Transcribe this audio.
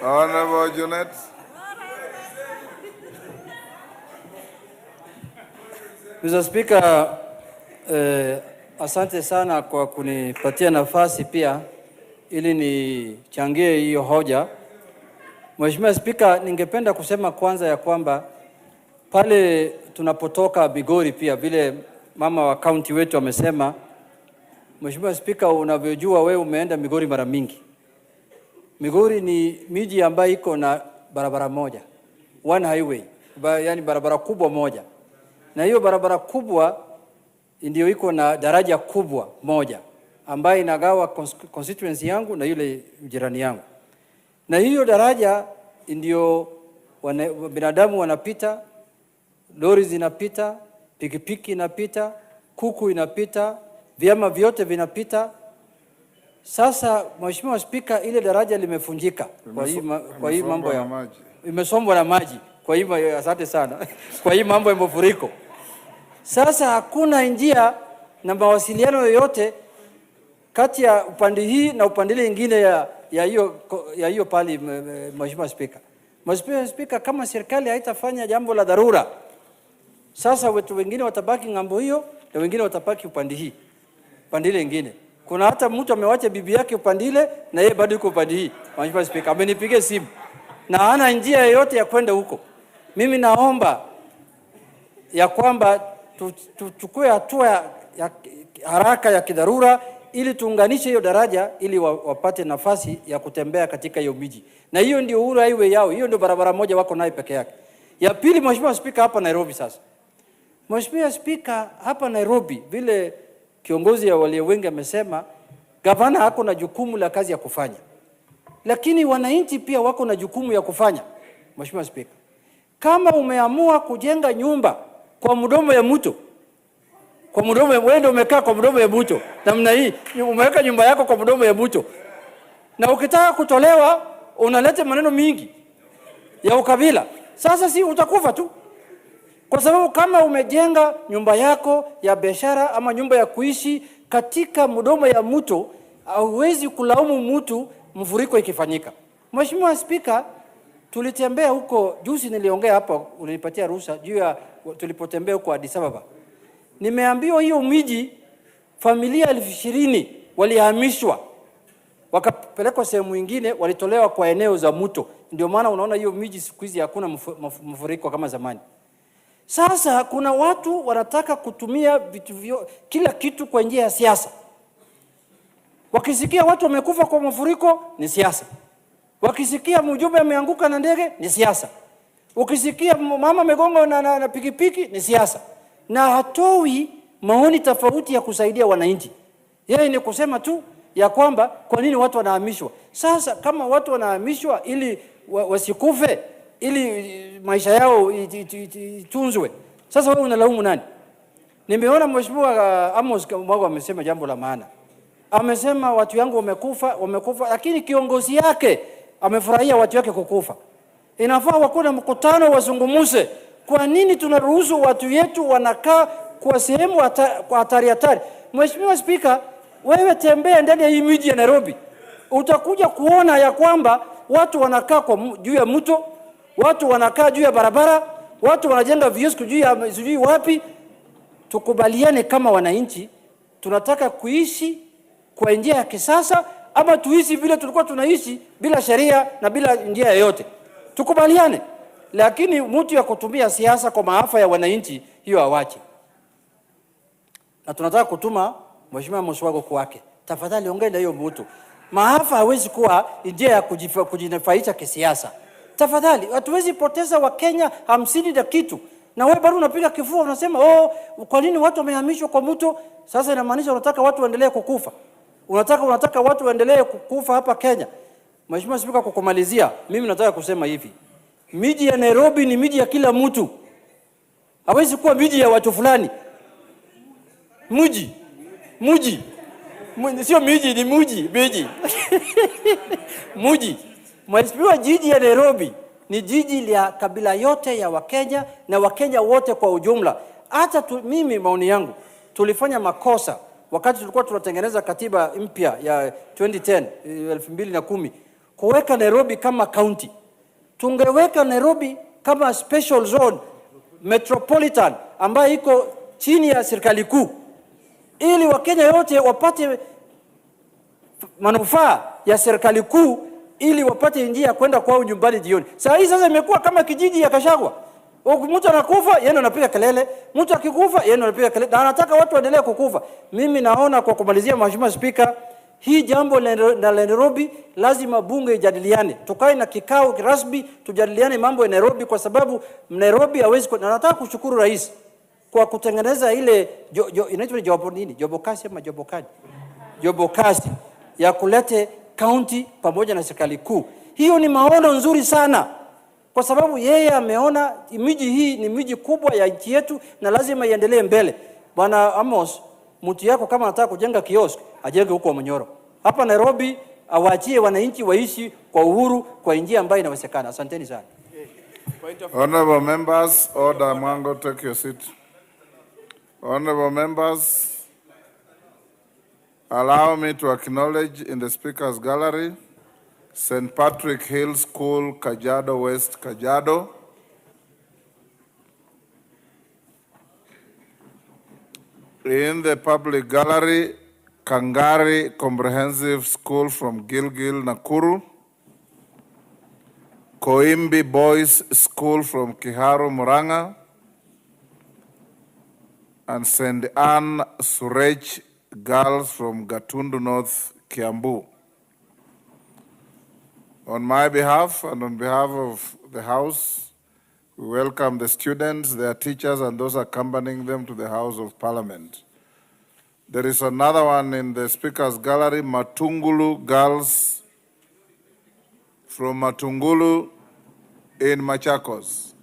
Honorable Junet. Mr. Speaker, asante sana kwa kunipatia nafasi pia ili nichangie hiyo hoja. Mheshimiwa Speaker, ningependa kusema kwanza ya kwamba pale tunapotoka Migori pia vile mama wa county wetu amesema. Mheshimiwa Speaker, unavyojua wewe umeenda Migori mara mingi. Migori ni miji ambayo iko na barabara moja, one highway, yani barabara kubwa moja. Na hiyo barabara kubwa ndio iko na daraja kubwa moja ambayo inagawa constituency yangu na yule jirani yangu. Na hiyo daraja ndio binadamu wanapita, lori zinapita, pikipiki inapita, kuku inapita, vyama vyote vinapita. Sasa Mheshimiwa Speaker, ile daraja limefunjika kwa hii mambo ya maji. Imesombwa na maji. Kwa hivyo asante sana. Kwa hii mambo ya mafuriko. Sasa hakuna njia na mawasiliano yoyote kati ya upande hii na upande nyingine ya hiyo pali. Mheshimiwa Speaker. Mheshimiwa Speaker, kama serikali haitafanya jambo la dharura, sasa watu wengine watabaki ngambo hiyo na wengine watabaki upande hii, upande nyingine. Kuna hata mtu amewacha bibi yake upande ile na yeye bado yuko upande hii. Mheshimiwa Speaker, amenipigia simu na hana njia yoyote ya kwenda huko. Mimi naomba ya kwamba tuchukue hatua ya haraka ya kidharura ili tuunganishe hiyo daraja ili wapate nafasi ya kutembea katika hiyo miji. Na hiyo ndio Uhuru Highway yao, hiyo ndio barabara moja wako nayo peke yake. Ya pili, Mheshimiwa Speaker, hapa Nairobi sasa. Mheshimiwa Speaker, hapa Nairobi vile kiongozi ya walio wengi amesema, gavana hako na jukumu la kazi ya kufanya. Lakini wananchi pia wako na jukumu ya kufanya. Mheshimiwa Speaker, kama umeamua kujenga nyumba kwa mdomo ya mto, kwa mdomo wewe ndio umekaa kwa mdomo ya mto, namna hii umeweka nyumba yako kwa mdomo ya mto, na ukitaka kutolewa unaleta maneno mingi ya ukabila, sasa si utakufa tu. Kwa sababu kama umejenga nyumba yako ya biashara ama nyumba ya kuishi katika mdomo ya mto, hauwezi kulaumu mtu mfuriko ikifanyika. Mheshimiwa Speaker, tulitembea huko juzi, niliongea hapa, ulinipatia ruhusa juu ya tulipotembea huko Addis Ababa. Nimeambiwa hiyo miji familia 20,000 walihamishwa wakapelekwa sehemu nyingine, walitolewa kwa eneo za mto. Ndio maana unaona hiyo miji siku hizi hakuna mfuriko kama zamani. Sasa kuna watu wanataka kutumia kila kitu kwa njia ya siasa. Wakisikia watu wamekufa kwa mafuriko ni siasa. Wakisikia mjumbe ameanguka na ndege ni siasa. Ukisikia mama amegonga na pikipiki ni siasa. Na hatoi maoni tofauti ya kusaidia wananchi. Yeye ni kusema tu ya kwamba kwa nini watu wanahamishwa. Sasa kama watu wanahamishwa ili wasikufe, ili maisha yao itunzwe, sasa wewe unalaumu nani? Nimeona Mheshimiwa Amos Mwago amesema jambo la maana. Amesema watu yangu wamekufa, lakini kiongozi yake amefurahia watu wake kukufa. Inafaa wakuna mkutano wazungumuse. Kwa nini tunaruhusu watu yetu wanakaa kwa sehemu kwa hatari? Mheshimiwa Speaker, wewe tembea ndani ya hii miji ya Nairobi, utakuja kuona ya kwamba watu wanakaa juu ya mto, watu wanakaa juu ya barabara, watu wanajenga vioski juu ya sijui wapi. Tukubaliane kama wananchi, tunataka kuishi kwa njia ya kisasa ama tuishi vile tulikuwa tunaishi bila sheria na bila njia yoyote. Tukubaliane. Lakini mtu ya kutumia siasa kwa maafa ya wananchi, hiyo awache. Na tunataka kutuma Mheshimiwa Muswago kwake. Tafadhali ongea na hiyo mtu. Maafa hawezi kuwa njia ya kujinufaisha kisiasa. Tafadhali, hatuwezi poteza Wakenya 50 na kitu. Na wewe bado unapiga kifua unasema, kwa nini watu wamehamishwa kwa mto? Sasa inamaanisha unataka watu waendelee kukufa. Unataka watu waendelee kukufa hapa Kenya. Mheshimiwa Speaker, kwa kumalizia, mimi nataka kusema hivi. Miji ya Nairobi ni miji ya kila mtu. Hawezi kuwa miji ya watu fulani. Muji. Sio miji, ni muji. Muji. Mheshimiwa, jiji ya Nairobi ni jiji la kabila yote ya Wakenya na Wakenya wote kwa ujumla. Hata mimi maoni yangu, tulifanya makosa wakati tulikuwa tunatengeneza katiba mpya ya 2010. kuweka Nairobi kama county. Tungeweka Nairobi kama special zone metropolitan ambayo iko chini ya serikali kuu, ili Wakenya yote wapate manufaa ya serikali kuu, ili wapate njia ya kwenda kwao nyumbani jioni. Sasa imekuwa kama kijiji ya Kashagwa. Mtu anakufa yeye anapiga kelele, mtu akikufa yeye anapiga kelele, na anataka watu waendelee kukufa. Mimi naona kwa kumalizia, Mheshimiwa Spika, hii jambo la Nairobi lazima bunge ijadiliane. Tukae na kikao rasmi tujadiliane mambo ya Nairobi, kwa sababu Nairobi hawezi. Na nataka kushukuru rais kwa kutengeneza ile inaitwa jobokasi ya kulete county pamoja na serikali kuu. Hiyo ni maono nzuri sana, kwa sababu yeye ameona miji hii ni miji kubwa ya nchi yetu na lazima iendelee mbele. Bwana Amos, mtu yako kama anataka kujenga kiosk, ajenge huko Munyoro. Hapa Nairobi awaachie wananchi waishi kwa uhuru kwa njia ambayo inawezekana. Asanteni sana. Honorable members, order. Mwango, take your seat. Honorable members, allow me to acknowledge in the Speaker's Gallery St. Patrick Hill School, Kajiado West, Kajiado. In the public gallery, Kangari Comprehensive School from Gilgil, Nakuru. Koimbi Boys School from Kiharu, Murang'a. And St. Anne Surech Girls from Gatundu North, Kiambu. On my behalf and on behalf of the House, we welcome the students, their teachers, and those accompanying them to the House of Parliament. There is another one in the Speaker's Gallery, Matungulu Girls from Matungulu in Machakos.